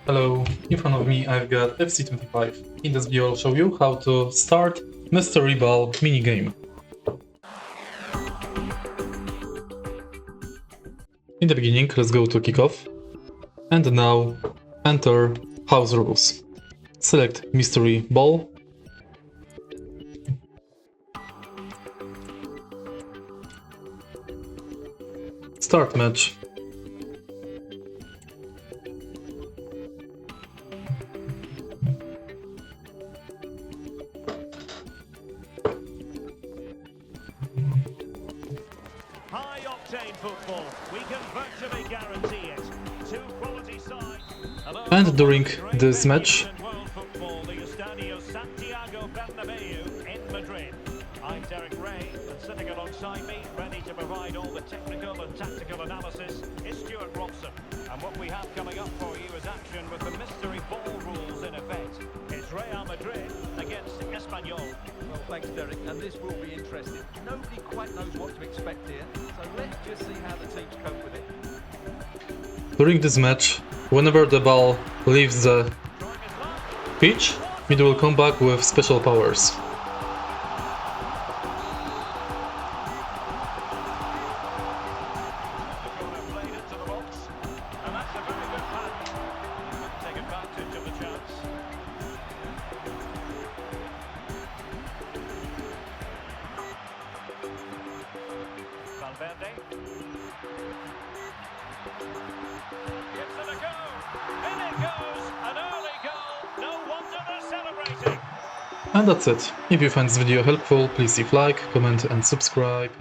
Hello, in front of me I've got FC25. In this video I'll show you how to start Mystery Ball minigame. In the beginning, let's go to Kickoff. And now enter House Rules. Select Mystery Ball. Start match. High-octane football, we can virtually guarantee it. Two quality sides. And during this match, World football, the Estadio Santiago Bernabeu in Madrid. I'm Derek Ray, and sitting alongside me, ready to provide all the technical and tactical analysis, is Stuart Robson. And what we have coming up for you is action with the Mystery Ball rules in effect. It's Real Madrid against Espanyol. Well, thanks, Derek, and this will be interesting. Nobody quite knows what to expect here, so let's just see how the teams cope with it. during this match, whenever the ball leaves the pitch, it will come back with special powers. Played into the box, and that's a very good pass. Take advantage of the chance. Valverde. Gives it a go. In it goes. An early goal. No wonder they're celebrating. And that's it. If you find this video helpful, please leave like, comment and subscribe.